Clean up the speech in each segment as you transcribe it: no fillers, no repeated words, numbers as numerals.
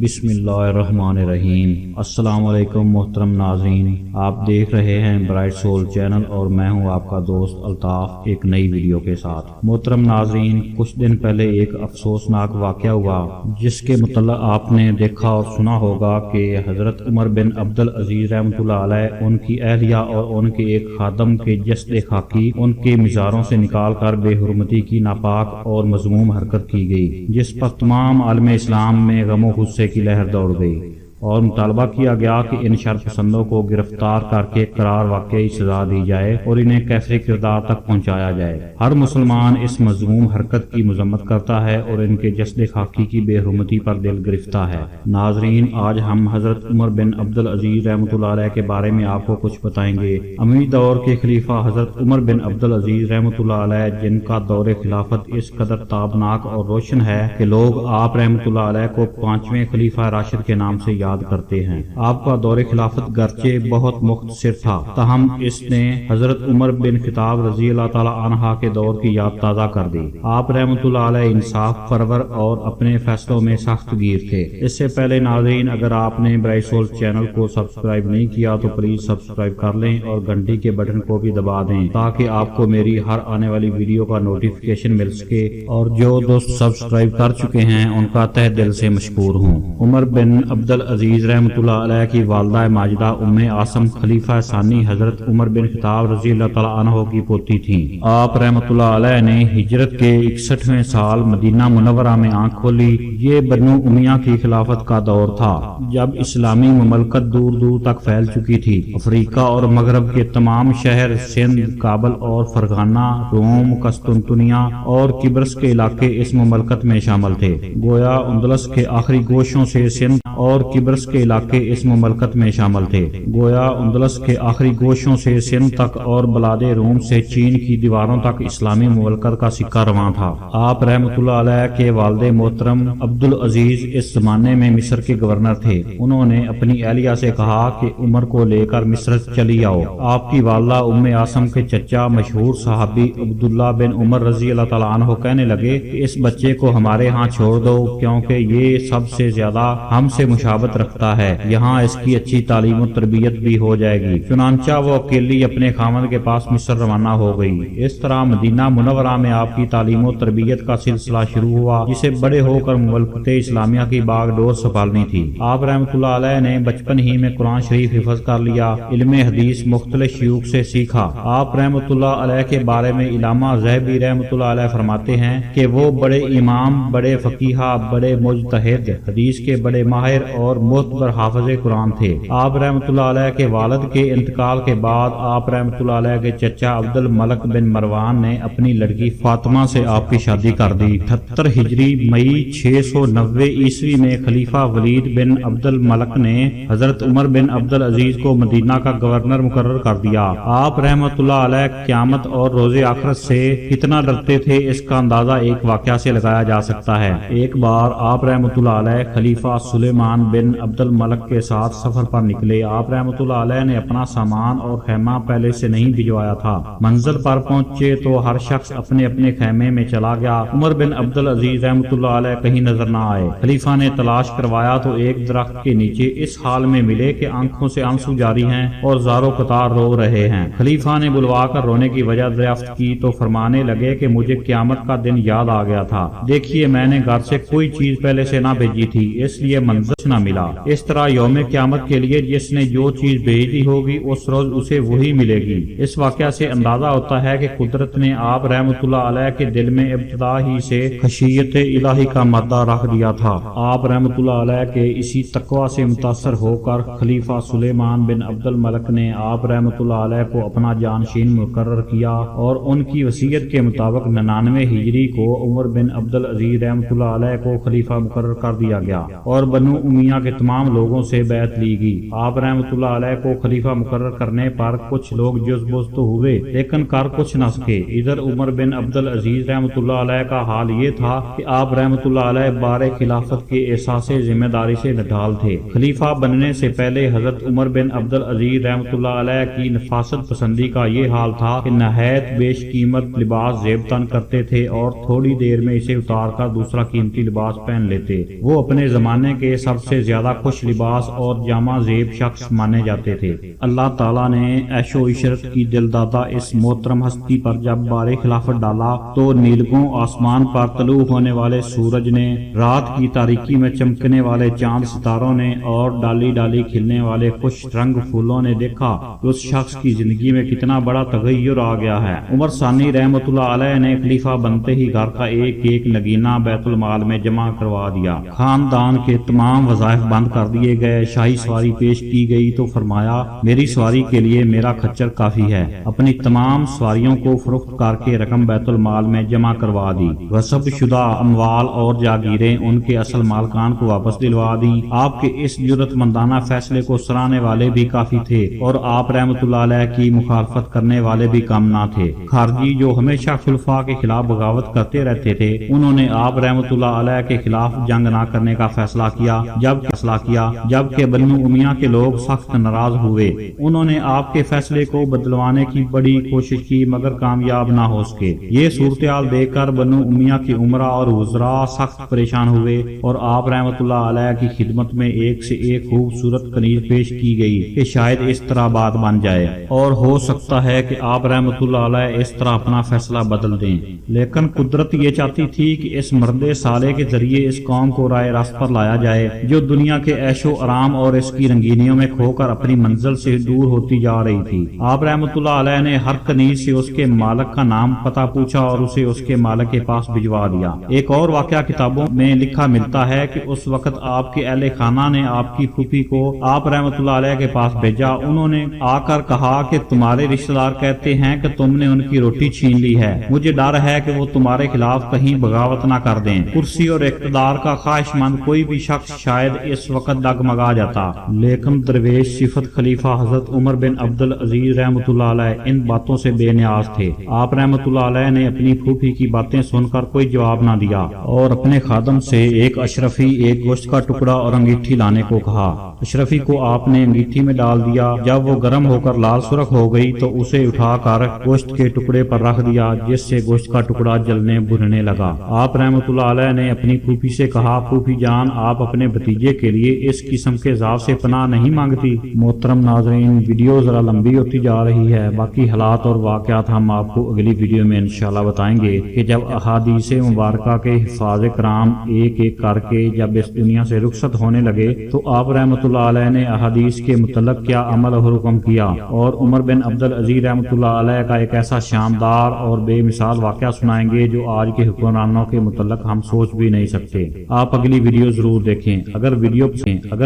بسم اللہ الرحمن الرحیم۔ السلام علیکم محترم ناظرین، آپ دیکھ رہے ہیں برائٹ سول چینل اور میں ہوں آپ کا دوست الطاف ایک نئی ویڈیو کے ساتھ۔ محترم ناظرین، کچھ دن پہلے ایک افسوسناک واقعہ ہوا جس کے متعلق آپ نے دیکھا اور سنا ہوگا کہ حضرت عمر بن عبد العزیز رحمۃ اللہ علیہ، ان کی اہلیہ اور ان کے ایک خادم کے جسد خاکی ان کے مزاروں سے نکال کر بے حرمتی کی ناپاک اور مذموم حرکت کی گئی، جس پر تمام عالم اسلام میں غم و غصے کی لہر دوڑ گئی اور مطالبہ کیا گیا کہ ان شر پسندوں کو گرفتار کر کے قرار واقعی سزا دی جائے اور انہیں کیفر کردار تک پہنچایا جائے۔ ہر مسلمان اس مذموم حرکت کی مذمت کرتا ہے اور ان کے جسد خاکی کی بے حرمتی پر دل گرفتہ ہے۔ ناظرین، آج ہم حضرت عمر بن عبد العزیز رحمۃ اللہ علیہ کے بارے میں آپ کو کچھ بتائیں گے۔ اموی دور کے خلیفہ حضرت عمر بن عبد العزیز رحمۃ اللہ علیہ، جن کا دور خلافت اس قدر تابناک اور روشن ہے کہ لوگ آپ رحمۃ اللہ علیہ کو 5ویں خلیفہ راشد کے نام سے یاد کرتے ہیں۔ آپ کا دور خلافت گرچہ بہت مختصر تھا، تاہم اس نے حضرت عمر بن خطاب رضی اللہ تعالی عنہ کے دور کی یاد تازہ کر دی۔ آپ رحمۃ اللہ علیہ انصاف پرور اور اپنے فیصلوں میں سخت گیر تھے۔ اس سے پہلے ناظرین، اگر آپ نے برائٹ سول چینل کو سبسکرائب نہیں کیا تو پلیز سبسکرائب کر لیں اور گھنٹی کے بٹن کو بھی دبا دیں تاکہ آپ کو میری ہر آنے والی ویڈیو کا نوٹیفیکیشن مل سکے، اور جو دوست سبسکرائب کر چکے ہیں ان کا تہ دل سے مشکور ہوں۔ عمر بن عبد العزیز رحمۃ اللہ علیہ کی والدہ ماجدہ ام-i-Aasim خلیفہ ثانی حضرت عمر بن خطاب رضی اللہ تعالی عنہ کی پوتی تھیں۔ آپ رحمۃ اللہ علیہ نے ہجرت کے 61ویں سال مدینہ منورہ میں آنکھ کھولی۔ یہ بنو امیہ کی خلافت کا دور تھا جب اسلامی مملکت دور دور تک پھیل چکی تھی۔ افریقہ اور مغرب کے تمام شہر، سندھ، کابل اور فرغانہ، روم، قسطنطنیہ اور قبرص کے علاقے اس مملکت میں شامل تھے۔ گویا اندلس کے آخری گوشوں سے سندھ اور قبرص کے علاقے اس مملکت میں شامل تھے۔ گویا اندلس کے آخری گوشوں سے سندھ تک اور بلاد روم سے چین کی دیواروں تک اسلامی مملکت کا سکہ رواں تھا۔ آپ رحمۃ اللہ علیہ کے والد محترم عبد العزیز اس زمانے میں مصر کے گورنر تھے۔ انہوں نے اپنی اہلیہ سے کہا کہ عمر کو لے کر مصر چلی آؤ۔ آپ کی والدہ ام-i-Aasim کے چچا مشہور صحابی عبداللہ بن عمر رضی اللہ تعالیٰ عنہ کہنے لگے کہ اس بچے کو ہمارے ہاں چھوڑ دو، کیونکہ یہ سب سے زیادہ ہم سے مشابہت رکھتا ہے، یہاں اس کی اچھی تعلیم و تربیت بھی ہو جائے گی۔ چنانچہ وہ اکیلی اپنے خاوند کے پاس مصر روانہ ہو گئی۔ اس طرح مدینہ منورہ میں آپ کی تعلیم و تربیت کا سلسلہ شروع ہوا، جسے بڑے ہو کر مملکت اسلامیہ کی باغ ڈور سنبھالنی تھی۔ آپ رحمۃ اللہ علیہ نے بچپن ہی میں قرآن شریف حفظ کر لیا، علم حدیث مختلف شیوخ سے سیکھا۔ آپ رحمۃ اللہ علیہ کے بارے میں علامہ ذہبی رحمۃ اللہ علیہ فرماتے ہیں کہ وہ بڑے امام، بڑے فقیہ، بڑے مجتہد، حدیث کے بڑے ماہر اور معتبر حافظ قرآن تھے۔ آپ رحمۃ اللہ علیہ کے والد کے انتقال کے بعد آپ رحمۃ اللہ علیہ کے چچا عبد الملک بن مروان نے اپنی لڑکی فاطمہ سے آپ کی شادی کر دی۔ 78 ہجری مئی 690 عیسوی میں خلیفہ ولید بن عبد الملک نے حضرت عمر بن عبد العزیز کو مدینہ کا گورنر مقرر کر دیا۔ آپ رحمۃ اللہ علیہ قیامت اور روز آخرت سے کتنا ڈرتے تھے، اس کا اندازہ ایک واقعہ سے لگایا جا سکتا ہے۔ ایک بار آپ رحمۃ اللہ علیہ خلیفہ سلیمان بن عبد الملک کے ساتھ سفر پر نکلے۔ آپ رحمۃ اللہ علیہ نے اپنا سامان اور خیمہ پہلے سے نہیں بھجوایا تھا۔ منزل پر پہنچے تو ہر شخص اپنے اپنے خیمے میں چلا گیا۔ عمر بن عبد العزیز رحمۃ اللہ علیہ کہیں نظر نہ آئے۔ خلیفہ نے تلاش کروایا تو ایک درخت کے نیچے اس حال میں ملے کہ آنکھوں سے آنسو جاری ہیں اور زارو قطار رو رہے ہیں۔ خلیفہ نے بلوا کر رونے کی وجہ دریافت کی تو فرمانے لگے کہ مجھے قیامت کا دن یاد آ گیا تھا۔ دیکھیے، میں نے گھر سے کوئی چیز پہلے سے نہ بھیجی تھی، اس لیے منزل نہ ملا۔ اس طرح یوم قیامت کے لیے جس نے جو چیز بھیج دی ہوگی اس روز اسے وہی ملے گی۔ اس واقعہ سے اندازہ ہوتا ہے کہ قدرت نے آپ رحمۃ اللہ علیہ کے دل میں ابتدا ہی سے خشیت الہی کا مادہ رکھ دیا تھا۔ آپ رحمۃ اللہ علیہ کے اسی تقوی سے متاثر ہو کر خلیفہ سلیمان بن عبد الملک نے آپ رحمۃ اللہ علیہ کو اپنا جانشین مقرر کیا اور ان کی وصیت کے مطابق 99 ہجری کو عمر بن عبد العزیز رحمۃ اللہ علیہ کو خلیفہ مقرر کر دیا گیا اور بنو امیہ کے تمام لوگوں سے بیعت لی گئی۔ آپ رحمۃ اللہ علیہ کو خلیفہ مقرر کرنے پر کچھ لوگ جز بز تو ہوئے لیکن کر کچھ نہ سکے۔ ادھر عمر بن عبد العزیز رحمۃ اللہ علیہ کا حال یہ تھا کہ آپ رحمۃ اللہ علیہ بار خلافت کے احساس ذمہ داری سے نڈھال تھے۔ خلیفہ بننے سے پہلے حضرت عمر بن عبد العزیز رحمۃ اللہ علیہ کی نفاست پسندی کا یہ حال تھا کہ نہایت بیش قیمت لباس زیب تن کرتے تھے اور تھوڑی دیر میں اسے اتار کر دوسرا قیمتی لباس پہن لیتے۔ وہ اپنے زمانے کے سب سے زیادہ خوش لباس اور جامع زیب شخص مانے جاتے تھے۔ اللہ تعالیٰ نے عیش و عشرت کی دل دادہ اس محترم ہستی پر جب بار خلافت ڈالا تو نیلگوں آسمان پر طلوع ہونے والے سورج نے، رات کی تاریکی میں چمکنے والے چاند ستاروں نے اور ڈالی ڈالی کھلنے والے خوش رنگ پھولوں نے دیکھا کہ اس شخص کی زندگی میں کتنا بڑا تغیر آ گیا ہے۔ عمر ثانی رحمۃ اللہ علیہ نے خلیفہ بنتے ہی گھر کا ایک ایک نگینہ بیت المال میں جمع کروا دیا، خاندان کے تمام وظائف بند کر دیے گئے، شاہی سواری پیش کی گئی تو فرمایا میری سواری کے لیے میرا کھچر کافی ہے۔ اپنی تمام سواریوں کو فروخت کر کے رقم بیت المال میں جمع کروا دی، غصب شدہ اموال اور جاگیریں ان کے اصل مالکان کو واپس دلوا دیں۔ آپ کے اس جرأت مندانہ فیصلے کو سراہنے والے بھی کافی تھے اور آپ رحمۃ اللہ علیہ کی مخالفت کرنے والے بھی کم نہ تھے۔ خارجی جو ہمیشہ خلفاء کے خلاف بغاوت کرتے رہتے تھے، انہوں نے آپ رحمۃ اللہ علیہ کے خلاف جنگ نہ کرنے کا فیصلہ کیا، جبکہ بنو امیہ کے لوگ سخت ناراض ہوئے۔ انہوں نے آپ کے فیصلے کو بدلوانے کی بڑی کوشش کی مگر کامیاب نہ ہو سکے۔ یہ صورتحال دیکھ کر بنو امیہ کے عمرا اور وزراء سخت پریشان ہوئے اور آپ رحمۃ اللہ علیہ کی خدمت میں ایک سے ایک خوبصورت کنیز پیش کی گئی کہ شاید اس طرح بات بن جائے اور ہو سکتا ہے کہ آپ رحمۃ اللہ علیہ اس طرح اپنا فیصلہ بدل دیں۔ لیکن قدرت یہ چاہتی تھی کہ اس مرد صالح کے ذریعے اس قوم کو رائے راست پر لایا جائے جو دنیا کے عیش و آرام اور اس کی رنگینیوں میں کھو کر اپنی منزل سے دور ہوتی جا رہی تھی۔ آپ رحمۃ اللہ علیہ نے ہر کنیز سے اس کے مالک کا نام پتہ پوچھا اور اسے اس کے مالک کے پاس بھجوا دیا۔ ایک اور واقعہ کتابوں میں لکھا ملتا ہے کہ اس وقت آپ کے اہل خانہ نے آپ کی پھوپھی کو آپ رحمۃ اللہ علیہ کے پاس بھیجا۔ انہوں نے آ کر کہا کہ تمہارے رشتہ دار کہتے ہیں کہ تم نے ان کی روٹی چھین لی ہے، مجھے ڈر ہے کہ وہ تمہارے خلاف کہیں بغاوت نہ کر دیں۔ کرسی اور اقتدار کا خواہش مند کوئی بھی شخص شاید اس وقت ڈگمگا جاتا، لیکن درویش صفت خلیفہ حضرت عمر بن عبد العزیز رحمۃ اللہ علیہ ان باتوں سے بے نیاز تھے۔ آپ رحمۃ اللہ علیہ نے اپنی پھوپھی کی باتیں سن کر کوئی جواب نہ دیا اور اپنے خادم سے ایک اشرفی، ایک گوشت کا ٹکڑا اور انگیٹھی لانے کو کہا۔ اشرفی کو آپ نے انگیٹھی میں ڈال دیا۔ جب وہ گرم ہو کر لال سرخ ہو گئی تو اسے اٹھا کر گوشت کے ٹکڑے پر رکھ دیا جس سے گوشت کا ٹکڑا جلنے بھننے لگا۔ آپ رحمۃ اللہ علیہ نے اپنی پھوپھی سے کہا پھوپھی جان آپ اپنے بھتیجے کے لیے اس قسم کے عذاب سے پناہ نہیں مانگتی؟ محترم ناظرین، ویڈیو ذرا لمبی ہوتی جا رہی ہے، باقی حالات اور واقعات ہم آپ کو اگلی ویڈیو میں انشاءاللہ بتائیں گے کہ جب احادیث مبارکہ کے حفاظ کرام ایک ایک کر کے جب اس دنیا سے رخصت ہونے لگے تو آپ رحمۃ اللہ علیہ نے احادیث کے متعلق کیا عمل اور حکم کیا، اور عمر بن عبد العزیز رحمۃ اللہ علیہ کا ایک ایسا شاندار اور بے مثال واقعہ سنائیں گے جو آج کے حکمرانوں کے متعلق ہم سوچ بھی نہیں سکتے۔ آپ اگلی ویڈیو ضرور دیکھیں۔ اگر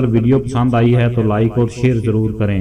ویڈیو پسند آئی ہے تو لائک اور شیئر ضرور کریں۔